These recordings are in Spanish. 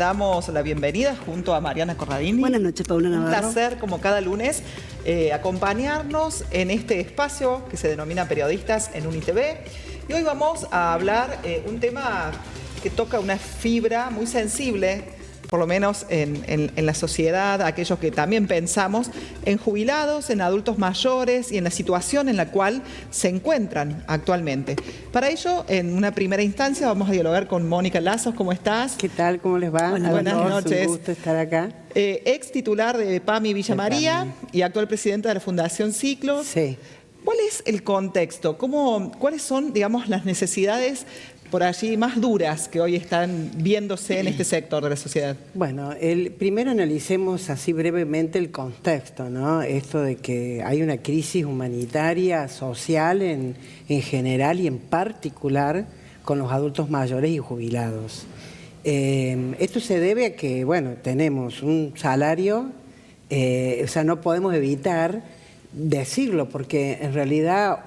damos la bienvenida junto a Mariana Corradini. Buenas noches, Paula Navarro. Un placer, como cada lunes, acompañarnos en este espacio que se denomina Periodistas en UniTV. Y hoy vamos a hablar un tema que toca una fibra muy sensible, por lo menos en la sociedad, aquellos que también pensamos en jubilados, en adultos mayores y en la situación en la cual se encuentran actualmente. Para ello, en una primera instancia, vamos a dialogar con Mónica Lazos. ¿Cómo estás? ¿Qué tal? ¿Cómo les va? Buenas noches. Un gusto estar acá. Ex titular de PAMI Villa María y actual presidenta de la Fundación Ciclos. Sí. ¿Cuál es el contexto? ¿Cuáles son, digamos, las necesidades por allí más duras que hoy están viéndose en este sector de la sociedad? Bueno, primero analicemos así brevemente el contexto, ¿no? Esto de que hay una crisis humanitaria, social en general y en particular con los adultos mayores y jubilados. Esto se debe a que, bueno, tenemos un salario, o sea, no podemos evitar decirlo, porque en realidad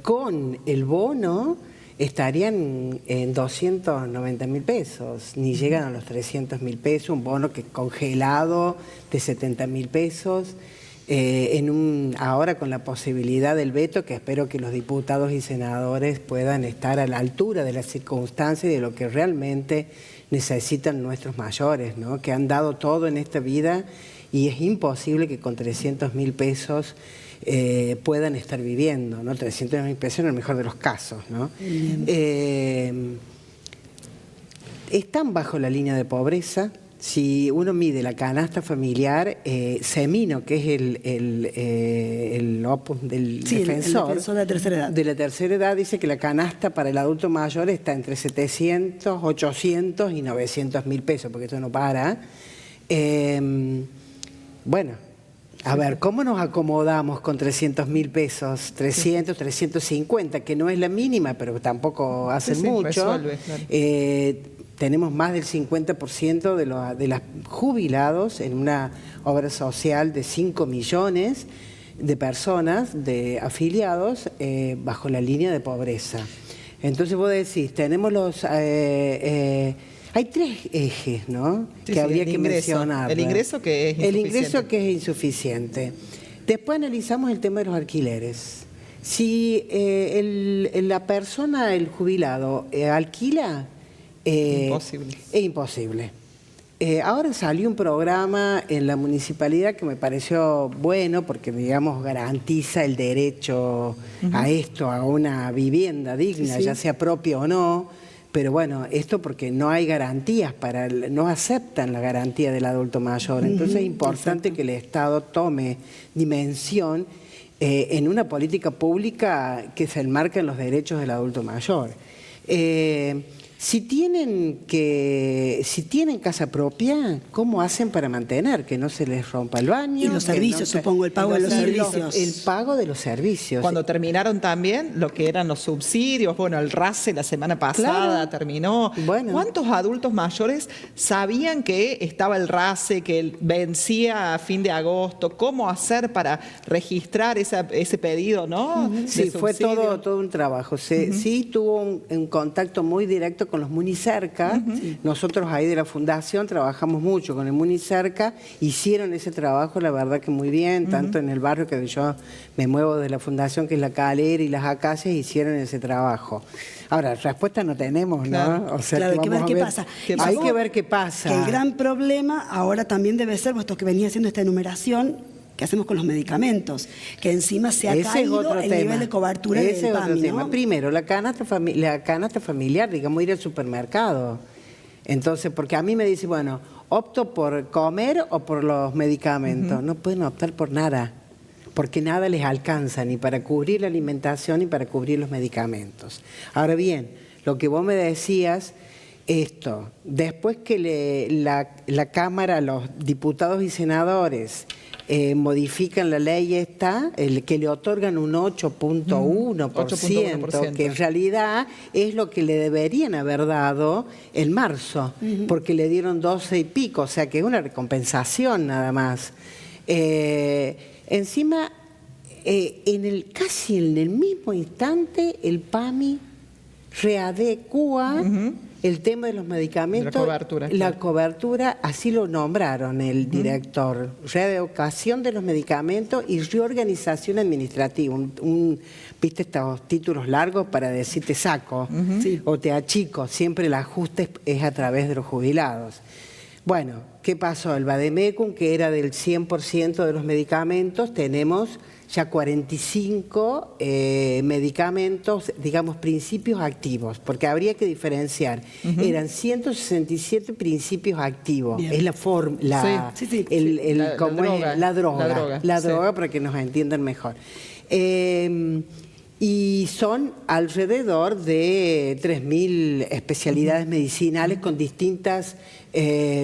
con el bono estarían en 290.000 pesos, ni llegan a los 300.000 pesos, un bono que congelado de 70.000 pesos, ahora con la posibilidad del veto, que espero que los diputados y senadores puedan estar a la altura de las circunstancias y de lo que realmente necesitan nuestros mayores, ¿no? Que han dado todo en esta vida y es imposible que con 300.000 pesos puedan estar viviendo, ¿no? 300.000 pesos en el mejor de los casos, ¿no? Están bajo la línea de pobreza. Si uno mide la canasta familiar, Semino, que es el opus del defensor, el defensor de la tercera edad. De la tercera edad, dice que la canasta para el adulto mayor está entre 700, 800 y 900.000 pesos, porque esto no para. Bueno, a ver, ¿cómo nos acomodamos con 300.000 pesos? 300, 350, que no es la mínima, pero tampoco hacen mucho. Resuelve, claro. Tenemos más del 50% de los jubilados en una obra social de 5 millones de personas, de afiliados, bajo la línea de pobreza. Entonces vos decís, tenemos los... hay tres ejes, ¿no? Sí, que habría que ingreso, mencionar. El ingreso que es insuficiente. El ingreso que es insuficiente. Después analizamos el tema de los alquileres. Si la persona, el jubilado, alquila... imposible. Es imposible. Ahora salió un programa en la municipalidad que me pareció bueno porque, digamos, garantiza el derecho a esto, a una vivienda digna, ya sea propia o no. Pero bueno, esto porque no hay garantías, no aceptan la garantía del adulto mayor. Entonces es importante que el Estado tome dimensión en una política pública que se enmarque en los derechos del adulto mayor. Si tienen casa propia, ¿cómo hacen para mantener que no se les rompa el baño? Y los servicios, supongo, el pago de los servicios. El pago de los servicios. Cuando terminaron también lo que eran los subsidios, bueno, el RASE la semana pasada terminó. Bueno. ¿Cuántos adultos mayores sabían que estaba el RASE, que vencía a fin de agosto? ¿Cómo hacer para registrar ese pedido, no? Sí, fue todo un trabajo. Sí, tuvo un contacto muy directo con los Municerca. Nosotros ahí de la Fundación trabajamos mucho con el Municerca, hicieron ese trabajo, la verdad que muy bien, tanto en el barrio que yo me muevo de la Fundación, que es La Calera y Las Acacias, hicieron ese trabajo. Ahora, respuesta no tenemos, ¿no? Claro. O sea, claro, hay que ver qué pasa. Hay que ver qué pasa. Que el gran problema ahora también debe ser, puesto que venía haciendo esta enumeración, que hacemos con los medicamentos, que encima se ha caído el nivel de cobertura del PAMI, ¿no? Primero, la canasta familiar, digamos, ir al supermercado. Entonces, porque a mí me dice, bueno, opto por comer o por los medicamentos. No pueden optar por nada, porque nada les alcanza, ni para cubrir la alimentación ni para cubrir los medicamentos. Ahora bien, lo que vos me decías... después que la Cámara, los diputados y senadores modifican la ley que le otorgan un 8.1%, que en realidad es lo que le deberían haber dado en marzo, porque le dieron 12 y pico, o sea que es una recompensación nada más. Encima, casi en el mismo instante, el PAMI readecúa El tema de los medicamentos, la cobertura, así lo nombraron el director, reeducación de los medicamentos y reorganización administrativa. ¿Viste estos títulos largos para decir te saco o te achico? Siempre el ajuste es a través de los jubilados. Bueno, ¿qué pasó? El Vademecum, que era del 100% de los medicamentos, tenemos ya 45 medicamentos, digamos, principios activos, porque habría que diferenciar. Eran 167 principios activos. Bien. Es la forma, la droga, para que nos entiendan mejor. Y son alrededor de 3.000 especialidades medicinales con distintas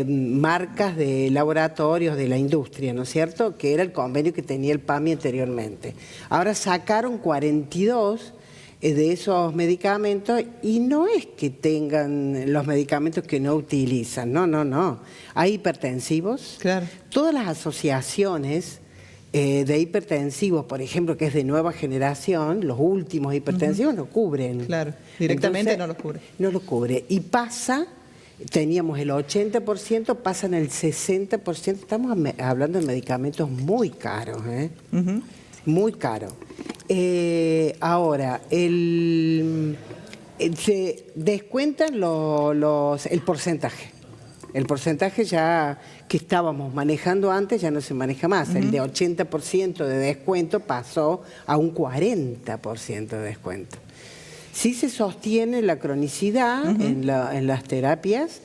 marcas de laboratorios de la industria, ¿no es cierto?, que era el convenio que tenía el PAMI anteriormente. Ahora sacaron 42 de esos medicamentos y no es que tengan los medicamentos que no utilizan, no. Hay hipertensivos. Claro. Todas las asociaciones de hipertensivos, por ejemplo, que es de nueva generación, los últimos hipertensivos no cubren. Claro, directamente. Entonces, no los cubre. No los cubre. Y pasa, teníamos el 80%, pasan el 60%. Estamos hablando de medicamentos muy caros, muy caros. Ahora, se descuentan el porcentaje. El porcentaje ya que estábamos manejando antes ya no se maneja más. El de 80% de descuento pasó a un 40% de descuento. Sí se sostiene la cronicidad en las terapias,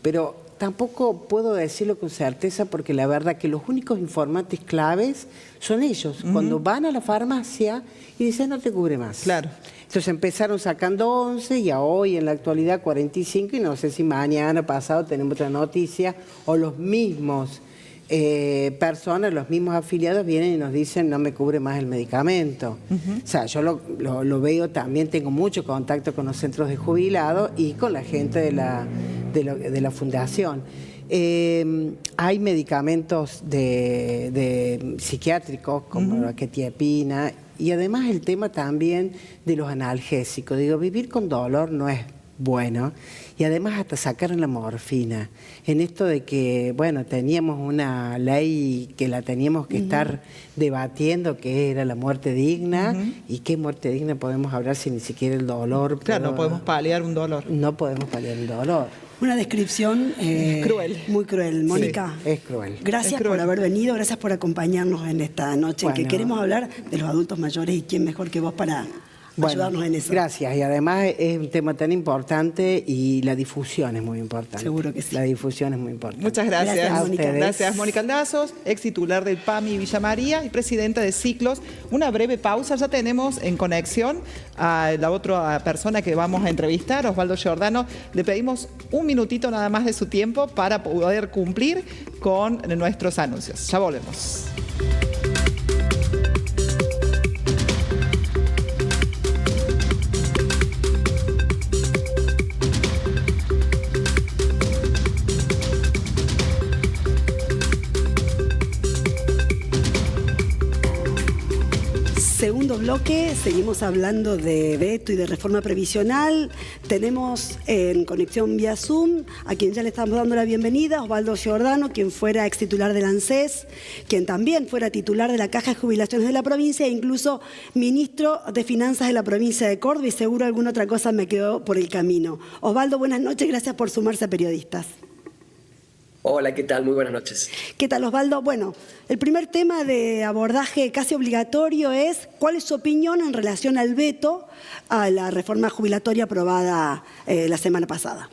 pero tampoco puedo decirlo con certeza porque la verdad que los únicos informantes claves son ellos. Cuando van a la farmacia y dicen no te cubre más. Claro. Entonces empezaron sacando 11 y a hoy en la actualidad 45 y no sé si mañana pasado tenemos otra noticia o los mismos personas, los mismos afiliados vienen y nos dicen no me cubre más el medicamento. O sea, yo lo veo también, tengo mucho contacto con los centros de jubilados y con la gente de la fundación. Hay medicamentos de psiquiátricos como la quetiapina y además el tema también de los analgésicos. Digo, vivir con dolor no es bueno y además hasta sacaron la morfina. En esto de que, bueno, teníamos una ley que la teníamos que estar debatiendo, que era la muerte digna, y qué muerte digna podemos hablar si ni siquiera el dolor... Claro, no podemos paliar un dolor. No podemos paliar el dolor. Una descripción cruel. Muy cruel. Mónica, sí, es cruel. Gracias por haber venido, gracias por acompañarnos en esta noche en que queremos hablar de los adultos mayores y quién mejor que vos para ayudarnos en eso. Gracias, y además es un tema tan importante y la difusión es muy importante. Seguro que sí. La difusión es muy importante. Muchas gracias. Gracias, Mónica. Gracias, Mónica Aldazos, ex titular del PAMI Villa María y presidenta de Ciclos. Una breve pausa, ya tenemos en conexión a la otra persona que vamos a entrevistar, Osvaldo Giordano. Le pedimos un minutito nada más de su tiempo para poder cumplir con nuestros anuncios. Ya volvemos. Segundo bloque, seguimos hablando de veto y de reforma previsional. Tenemos en conexión vía Zoom a quien ya le estamos dando la bienvenida, Osvaldo Giordano, quien fuera ex titular del ANSES, quien también fuera titular de la Caja de Jubilaciones de la provincia e incluso ministro de Finanzas de la provincia de Córdoba, y seguro alguna otra cosa me quedó por el camino. Osvaldo, buenas noches, gracias por sumarse a Periodistas. Hola, ¿qué tal? Muy buenas noches. ¿Qué tal, Osvaldo? Bueno, el primer tema de abordaje casi obligatorio es ¿cuál es su opinión en relación al veto a la reforma jubilatoria aprobada la semana pasada?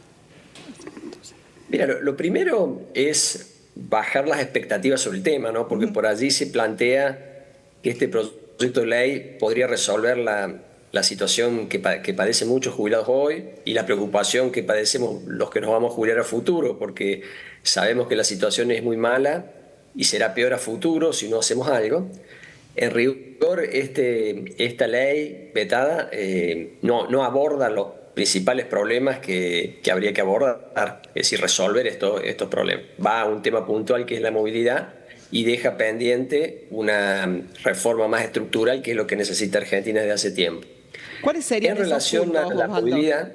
Mira, lo primero es bajar las expectativas sobre el tema, ¿no? Porque por allí se plantea que este proyecto de ley podría resolver la situación que padecen muchos jubilados hoy y la preocupación que padecemos los que nos vamos a jubilar a futuro, porque sabemos que la situación es muy mala y será peor a futuro si no hacemos algo. En rigor, esta ley vetada no aborda los principales problemas que habría que abordar, es decir, resolver estos problemas. Va a un tema puntual que es la movilidad y deja pendiente una reforma más estructural, que es lo que necesita Argentina desde hace tiempo. ¿Cuáles serían En esos relación puntos, a la Osvaldo? movilidad,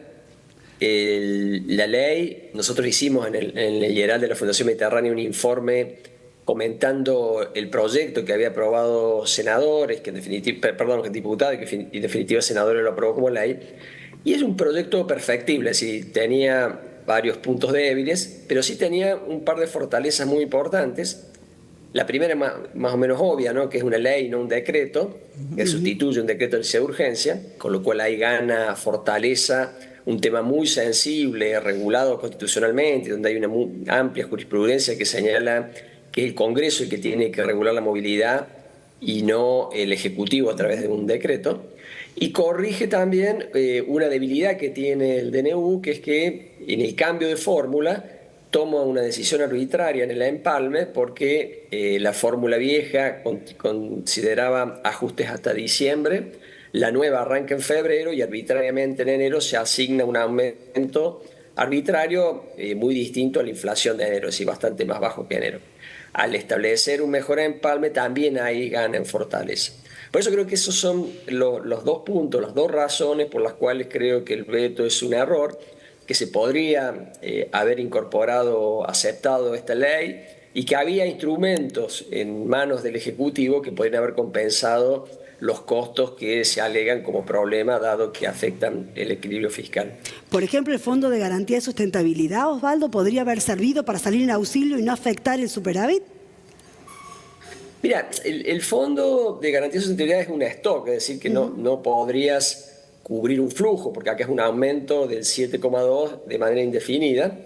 la ley, nosotros hicimos en el Geral de la Fundación Mediterránea un informe comentando el proyecto que había aprobado senadores, que en definitiva, perdón, que diputados, que en definitiva senadores lo aprobó como ley, y es un proyecto perfectible, es decir, tenía varios puntos débiles, pero sí tenía un par de fortalezas muy importantes. La primera más o menos obvia, ¿no? Que es una ley, no un decreto, que sustituye un decreto de necesidad de urgencia, con lo cual ahí gana fortaleza un tema muy sensible, regulado constitucionalmente, donde hay una muy amplia jurisprudencia que señala que es el Congreso el que tiene que regular la movilidad y no el Ejecutivo a través de un decreto. Y corrige también una debilidad que tiene el DNU, que es que en el cambio de fórmula toma una decisión arbitraria en el empalme porque la fórmula vieja consideraba ajustes hasta diciembre, la nueva arranca en febrero y arbitrariamente en enero se asigna un aumento arbitrario muy distinto a la inflación de enero, es decir, bastante más bajo que enero. Al establecer un mejor empalme también ahí gana en fortaleza. Por eso creo que esos son los dos puntos, las dos razones por las cuales creo que el veto es un error, que se podría haber incorporado, aceptado esta ley y que había instrumentos en manos del Ejecutivo que podrían haber compensado los costos que se alegan como problema dado que afectan el equilibrio fiscal. Por ejemplo, el Fondo de Garantía de Sustentabilidad, Osvaldo, ¿podría haber servido para salir en auxilio y no afectar el superávit? Mira, el Fondo de Garantía de Sustentabilidad es un stock, es decir, que no podrías cubrir un flujo, porque acá es un aumento del 7,2 de manera indefinida.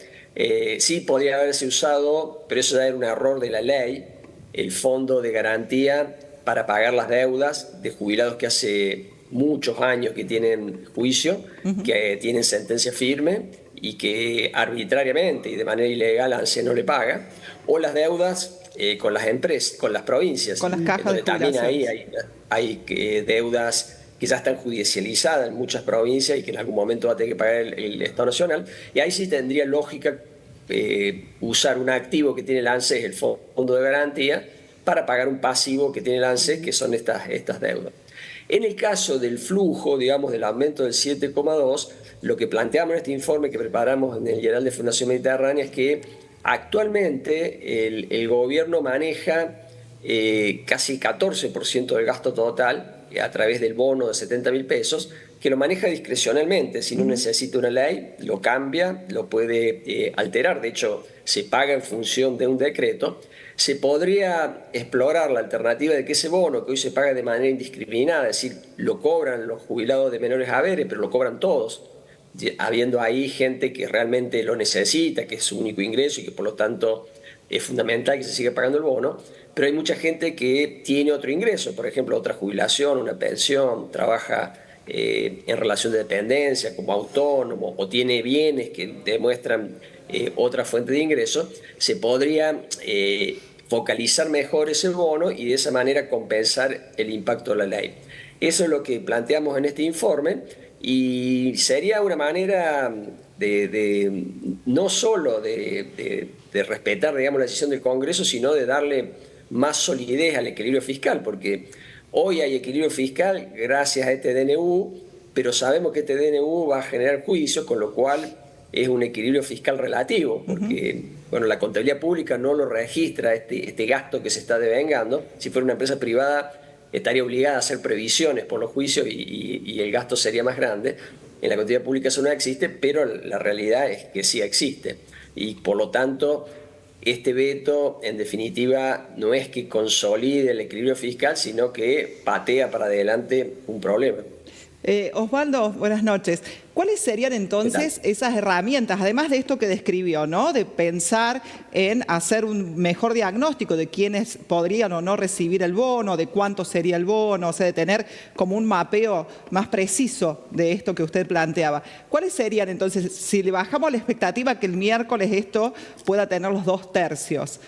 Sí podría haberse usado, pero eso ya era un error de la ley, el Fondo de Garantía para pagar las deudas de jubilados que hace muchos años que tienen juicio, que tienen sentencia firme y que arbitrariamente y de manera ilegal ANSES no le paga, o las deudas con las empresas, con las provincias, con las cajas de también jubilaciones. hay deudas que ya están judicializadas en muchas provincias y que en algún momento va a tener que pagar el Estado Nacional, y ahí sí tendría lógica usar un activo que tiene el ANSES, el Fondo de Garantía, para pagar un pasivo que tiene el ANSES, que son estas deudas. En el caso del flujo, digamos, del aumento del 7,2, lo que planteamos en este informe que preparamos en el Geral de Fundación Mediterránea es que actualmente el gobierno maneja casi 14% del gasto total a través del bono de 70.000 pesos, que lo maneja discrecionalmente. Si no necesita una ley, lo cambia, lo puede alterar. De hecho, se paga en función de un decreto. Se podría explorar la alternativa de que ese bono, que hoy se paga de manera indiscriminada, es decir, lo cobran los jubilados de menores haberes, pero lo cobran todos, habiendo ahí gente que realmente lo necesita, que es su único ingreso y que por lo tanto es fundamental que se siga pagando el bono, pero hay mucha gente que tiene otro ingreso, por ejemplo, otra jubilación, una pensión, trabaja en relación de dependencia como autónomo o tiene bienes que demuestran otra fuente de ingreso. Se podría focalizar mejor ese bono y de esa manera compensar el impacto de la ley. Eso es lo que planteamos en este informe y sería una manera no solo de respetar, digamos, la decisión del Congreso, sino de darle más solidez al equilibrio fiscal, porque hoy hay equilibrio fiscal gracias a este DNU, pero sabemos que este DNU va a generar juicios, con lo cual es un equilibrio fiscal relativo, porque bueno, la contabilidad pública no lo registra este gasto que se está devengando. Si fuera una empresa privada estaría obligada a hacer previsiones por los juicios y el gasto sería más grande. En la contabilidad pública eso no existe, pero la realidad es que sí existe. Y por lo tanto, este veto, en definitiva, no es que consolide el equilibrio fiscal, sino que patea para adelante un problema. Osvaldo, buenas noches. ¿Cuáles serían entonces esas herramientas, además de esto que describió, ¿no? De pensar en hacer un mejor diagnóstico de quiénes podrían o no recibir el bono, de cuánto sería el bono, o sea, de tener como un mapeo más preciso de esto que usted planteaba? ¿Cuáles serían entonces, si le bajamos la expectativa que el miércoles esto pueda tener los 2/3?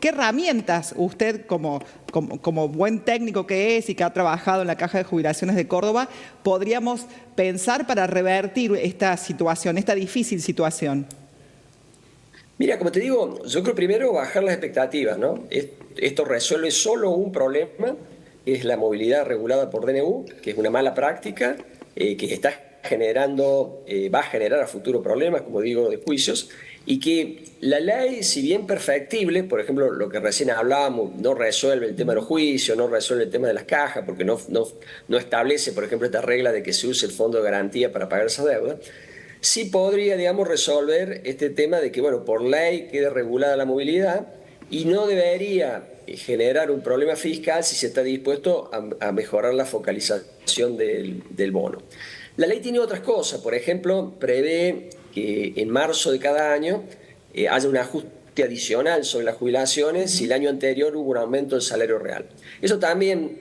¿Qué herramientas usted, como buen técnico que es y que ha trabajado en la Caja de Jubilaciones de Córdoba, podríamos pensar para revertir esta situación, esta difícil situación? Mira, como te digo, yo creo primero bajar las expectativas, ¿no? Esto resuelve solo un problema es la movilidad regulada por DNU, que es una mala práctica, que está generando, va a generar a futuro problemas, como digo, de juicios, y que la ley, si bien perfectible, por ejemplo, lo que recién hablábamos, no resuelve el tema de los juicios, no resuelve el tema de las cajas, porque no establece, por ejemplo, esta regla de que se use el fondo de garantía para pagar esa deuda, sí podría, digamos, resolver este tema de que, bueno, por ley quede regulada la movilidad y no debería generar un problema fiscal si se está dispuesto a mejorar la focalización del bono. La ley tiene otras cosas, por ejemplo, prevé que en marzo de cada año haya un ajuste adicional sobre las jubilaciones si el año anterior hubo un aumento del salario real. Eso también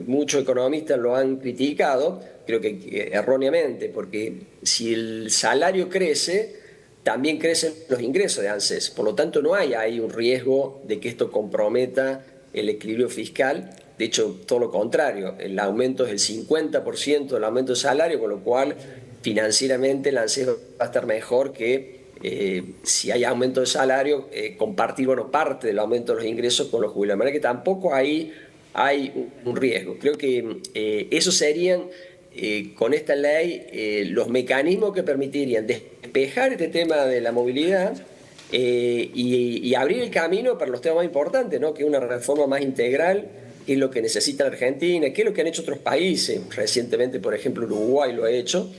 muchos economistas lo han criticado, creo que erróneamente, porque si el salario crece, también crecen los ingresos de ANSES. Por lo tanto, no hay ahí un riesgo de que esto comprometa el equilibrio fiscal. De hecho, todo lo contrario, el aumento es el 50% del aumento de salario, con lo cual financieramente el ANSES va a estar mejor que si hay aumento de salario, compartir parte del aumento de los ingresos con los jubilados. De manera que tampoco ahí hay un riesgo. Creo que eso serían, con esta ley, los mecanismos que permitirían despejar este tema de la movilidad y abrir el camino para los temas más importantes, ¿no? Que es una reforma más integral, que es lo que necesita la Argentina, que es lo que han hecho otros países. Recientemente, por ejemplo, Uruguay lo ha hecho,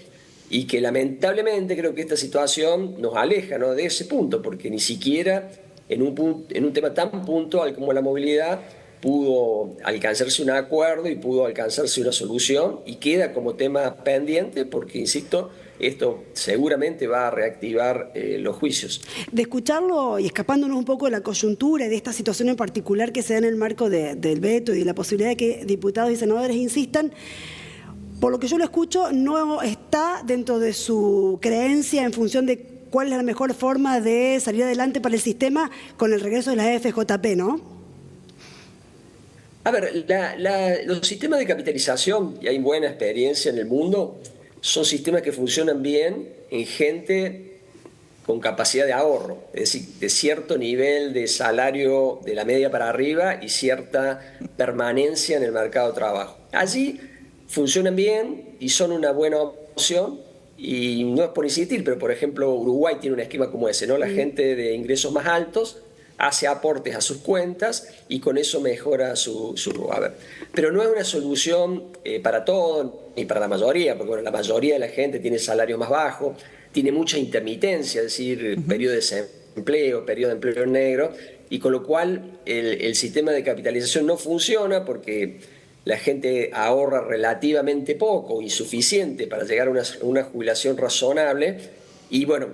y que lamentablemente creo que esta situación nos aleja, ¿no?, de ese punto, porque ni siquiera en un tema tan puntual como la movilidad pudo alcanzarse un acuerdo y pudo alcanzarse una solución, y queda como tema pendiente porque, insisto, esto seguramente va a reactivar los juicios. De escucharlo y escapándonos un poco de la coyuntura y de esta situación en particular que se da en el marco del veto y de la posibilidad de que diputados y senadores insistan, por lo que yo lo escucho, no está dentro de su creencia en función de cuál es la mejor forma de salir adelante para el sistema con el regreso de la FJP, ¿no? A ver, los sistemas de capitalización, y hay buena experiencia en el mundo, son sistemas que funcionan bien en gente con capacidad de ahorro, es decir, de cierto nivel de salario de la media para arriba y cierta permanencia en el mercado de trabajo. Allí funcionan bien y son una buena opción, y no es por insistir, pero por ejemplo Uruguay tiene un esquema como ese, ¿no? La gente de ingresos más altos hace aportes a sus cuentas y con eso mejora su haber. Pero no es una solución para todos ni para la mayoría, porque bueno, la mayoría de la gente tiene salarios más bajos, tiene mucha intermitencia, es decir, periodo de desempleo, periodo de empleo negro, y con lo cual el sistema de capitalización no funciona porque la gente ahorra relativamente poco, insuficiente para llegar a una jubilación razonable, y bueno,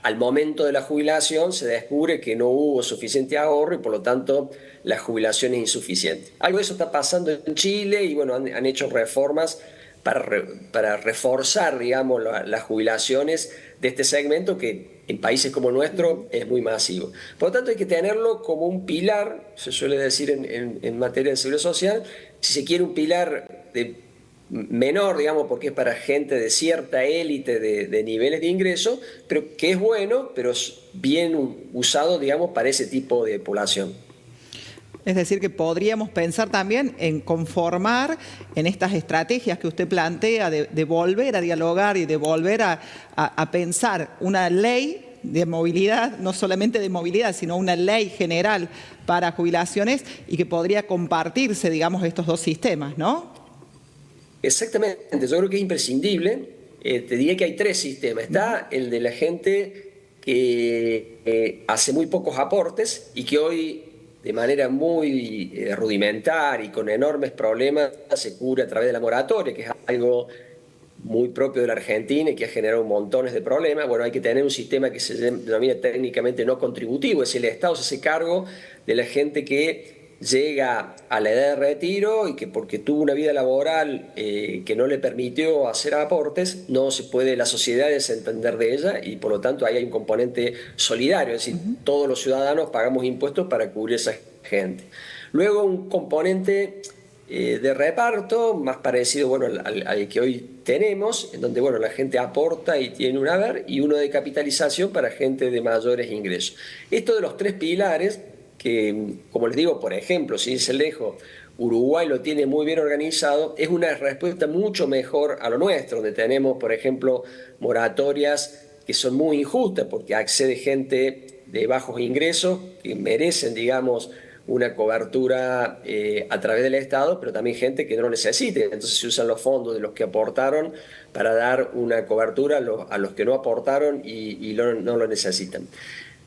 al momento de la jubilación se descubre que no hubo suficiente ahorro y por lo tanto la jubilación es insuficiente. Algo de eso está pasando en Chile y bueno, han hecho reformas para reforzar, digamos, las jubilaciones de este segmento que en países como el nuestro es muy masivo. Por lo tanto, hay que tenerlo como un pilar, se suele decir en materia de seguridad social, si se quiere un pilar menor, digamos, porque es para gente de cierta élite de niveles de ingreso, pero que es bueno, pero es bien usado, digamos, para ese tipo de población. Es decir, que podríamos pensar también en conformar en estas estrategias que usted plantea de volver a dialogar y de volver a pensar una ley de movilidad, no solamente de movilidad, sino una ley general para jubilaciones y que podría compartirse, digamos, estos dos sistemas, ¿no? Exactamente, yo creo que es imprescindible. Te diría que hay tres sistemas. Está el de la gente que hace muy pocos aportes y que hoy, de manera muy rudimentaria y con enormes problemas, se cubre a través de la moratoria, que es algo muy propio de la Argentina y que ha generado montones de problemas. Bueno, hay que tener un sistema que se denomina técnicamente no contributivo, es decir, el Estado se hace cargo de la gente que llega a la edad de retiro y que porque tuvo una vida laboral que no le permitió hacer aportes, no se puede la sociedad desentender de ella, y por lo tanto ahí hay un componente solidario, es decir, todos los ciudadanos pagamos impuestos para cubrir a esa gente. Luego un componente de reparto más parecido, bueno, al que hoy tenemos, en donde bueno, la gente aporta y tiene un haber, y uno de capitalización para gente de mayores ingresos. Esto de los tres pilares, que como les digo, por ejemplo, sin irse lejos, Uruguay lo tiene muy bien organizado, es una respuesta mucho mejor a lo nuestro, donde tenemos, por ejemplo, moratorias que son muy injustas porque accede gente de bajos ingresos que merecen, digamos, una cobertura a través del Estado, pero también gente que no lo necesite. Entonces se usan los fondos de los que aportaron para dar una cobertura a los que no aportaron y no lo necesitan.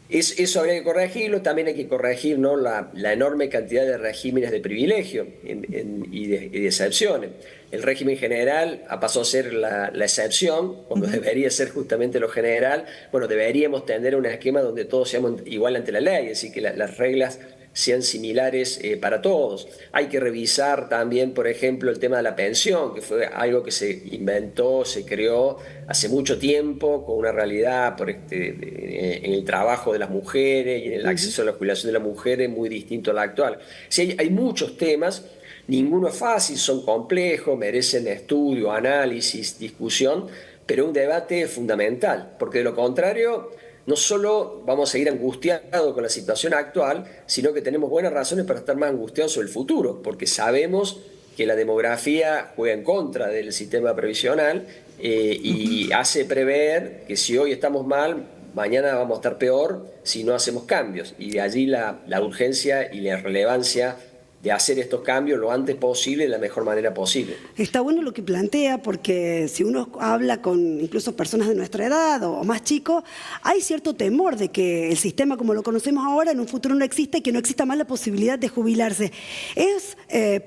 Eso habría que corregirlo. También hay que corregir, ¿no?, la enorme cantidad de regímenes de privilegio y de excepciones. El régimen general ha pasado a ser la excepción, cuando debería ser justamente lo general. Bueno, deberíamos tener un esquema donde todos seamos igual ante la ley, es decir, que las reglas sean similares para todos. Hay que revisar también, por ejemplo, el tema de la pensión, que fue algo que se inventó, se creó hace mucho tiempo, con una realidad en el trabajo de las mujeres y en el acceso a la jubilación de las mujeres muy distinto a la actual. Sí, hay muchos temas, ninguno es fácil, son complejos, merecen estudio, análisis, discusión, pero un debate fundamental, porque de lo contrario no solo vamos a seguir angustiados con la situación actual, sino que tenemos buenas razones para estar más angustiados sobre el futuro, porque sabemos que la demografía juega en contra del sistema previsional y hace prever que si hoy estamos mal, mañana vamos a estar peor si no hacemos cambios. Y de allí la urgencia y la relevancia de hacer estos cambios lo antes posible, de la mejor manera posible. Está bueno lo que plantea, porque si uno habla con incluso personas de nuestra edad o más chicos, hay cierto temor de que el sistema como lo conocemos ahora en un futuro no exista y que no exista más la posibilidad de jubilarse. ¿Es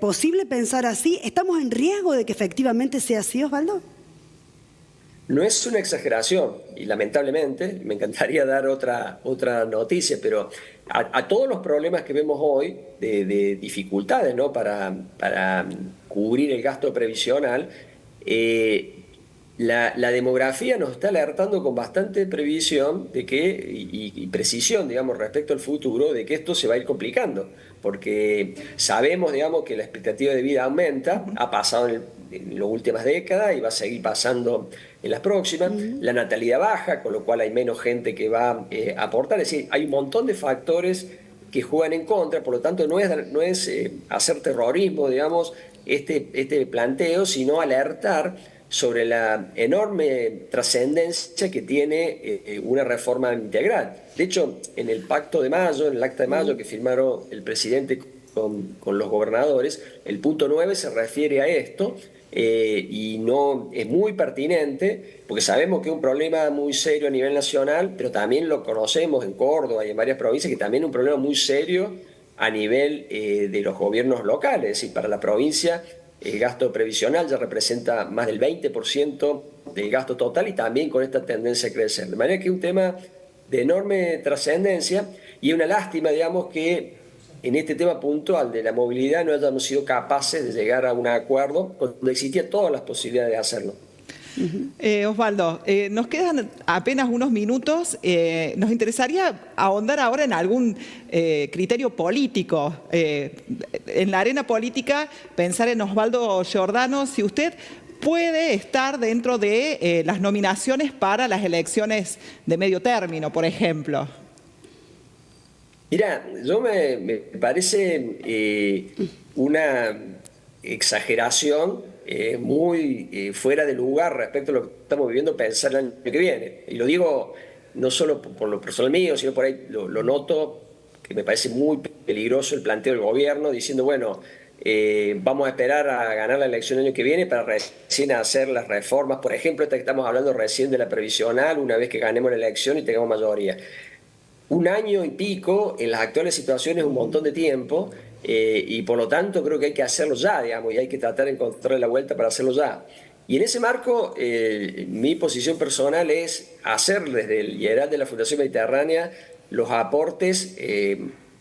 posible pensar así? ¿Estamos en riesgo de que efectivamente sea así, Osvaldo? No es una exageración, y lamentablemente, me encantaría dar otra noticia, pero a todos los problemas que vemos hoy de dificultades, ¿no?, para cubrir el gasto previsional, la demografía nos está alertando con bastante previsión de que, y precisión, digamos, respecto al futuro, de que esto se va a ir complicando, porque sabemos, digamos, que la expectativa de vida aumenta, ha pasado en las últimas décadas y va a seguir pasando en las próximas. La natalidad baja, con lo cual hay menos gente que va a aportar. Es decir, hay un montón de factores que juegan en contra, por lo tanto no es hacer terrorismo, digamos, este planteo, sino alertar sobre la enorme trascendencia que tiene una reforma integral. De hecho, en el Pacto de Mayo, en el Acta de Mayo que firmaron el presidente con los gobernadores, el punto 9 se refiere a esto, y no es muy pertinente porque sabemos que es un problema muy serio a nivel nacional, pero también lo conocemos en Córdoba y en varias provincias, que también es un problema muy serio a nivel de los gobiernos locales. Es decir, para la provincia el gasto previsional ya representa más del 20% del gasto total y también con esta tendencia a crecer. De manera que es un tema de enorme trascendencia y es una lástima, digamos, que en este tema puntual de la movilidad no hayamos sido capaces de llegar a un acuerdo cuando existían todas las posibilidades de hacerlo. Osvaldo, nos quedan apenas unos minutos. Nos interesaría ahondar ahora en algún criterio político. En la arena política, pensar en Osvaldo Giordano, si usted puede estar dentro de las nominaciones para las elecciones de medio término, por ejemplo. Mira, me parece una exageración muy fuera de lugar respecto a lo que estamos viviendo pensar el año que viene. Y lo digo no solo por lo personal mío, sino por ahí lo noto, que me parece muy peligroso el planteo del gobierno, diciendo, bueno, vamos a esperar a ganar la elección el año que viene para recién hacer las reformas, por ejemplo, esta que estamos hablando recién de la previsional, una vez que ganemos la elección y tengamos mayoría. Un año y pico en las actuales situaciones es un montón de tiempo, y por lo tanto creo que hay que hacerlo ya, digamos, y hay que tratar de encontrar la vuelta para hacerlo ya. Y en ese marco, mi posición personal es hacer desde el liderazgo de la Fundación Mediterránea los aportes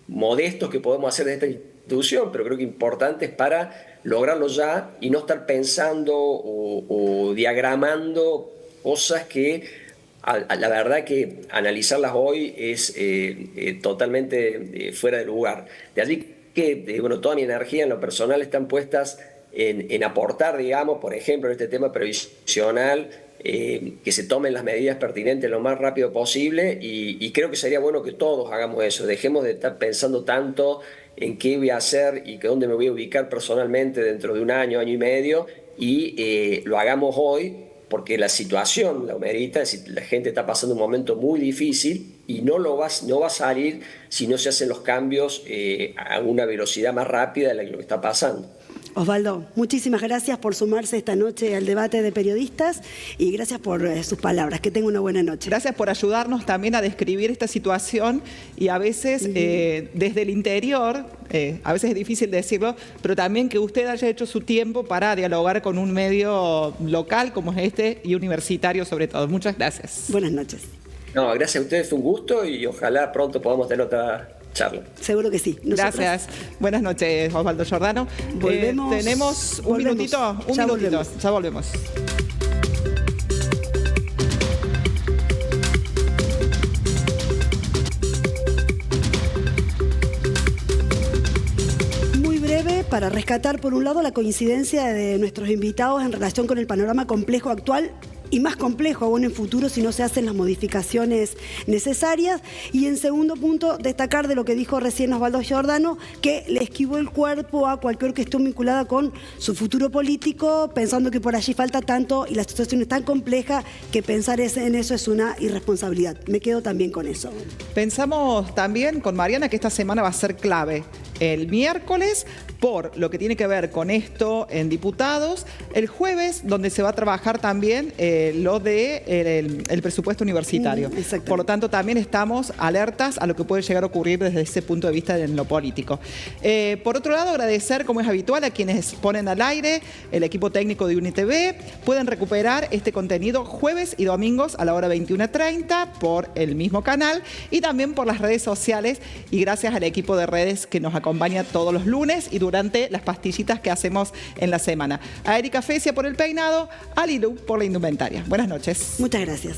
modestos que podemos hacer de esta institución, pero creo que importantes para lograrlo ya y no estar pensando o diagramando cosas que la verdad que analizarlas hoy es totalmente fuera de lugar. De allí que bueno, toda mi energía en lo personal están puestas en aportar, digamos, por ejemplo, en este tema previsional, que se tomen las medidas pertinentes lo más rápido posible y creo que sería bueno que todos hagamos eso, dejemos de estar pensando tanto en qué voy a hacer y que dónde me voy a ubicar personalmente dentro de un año, año y medio, y lo hagamos hoy porque la situación la amerita, es decir, la gente está pasando un momento muy difícil y no va a salir si no se hacen los cambios a una velocidad más rápida de lo que está pasando. Osvaldo, muchísimas gracias por sumarse esta noche al debate de periodistas y gracias por sus palabras. Que tenga una buena noche. Gracias por ayudarnos también a describir esta situación y a veces desde el interior, a veces es difícil decirlo, pero también que usted haya hecho su tiempo para dialogar con un medio local como es este y universitario sobre todo. Muchas gracias. Buenas noches. No, gracias a ustedes, fue un gusto y ojalá pronto podamos tener otra charla. Seguro que sí. Gracias. Buenas noches, Osvaldo Giordano. Tenemos un minutito. Ya volvemos. Muy breve para rescatar por un lado la coincidencia de nuestros invitados en relación con el panorama complejo actual y más complejo aún en futuro si no se hacen las modificaciones necesarias. Y en segundo punto, destacar de lo que dijo recién Osvaldo Giordano, que le esquivó el cuerpo a cualquier cuestión vinculada con su futuro político, pensando que por allí falta tanto y la situación es tan compleja que pensar en eso es una irresponsabilidad. Me quedo también con eso. Pensamos también con Mariana que esta semana va a ser clave. El miércoles, por lo que tiene que ver con esto en diputados. El jueves, donde se va a trabajar también lo de el presupuesto universitario. Por lo tanto, también estamos alertas a lo que puede llegar a ocurrir desde ese punto de vista en lo político. Por otro lado, agradecer, como es habitual, a quienes ponen al aire el equipo técnico de UniTV. Pueden recuperar este contenido jueves y domingos a la hora 21:30 por el mismo canal y también por las redes sociales y gracias al equipo de redes que nos acompaña todos los lunes y durante las pastillitas que hacemos en la semana. A Erika Fecia por el peinado, a Lilu por la indumentaria. Buenas noches. Muchas gracias.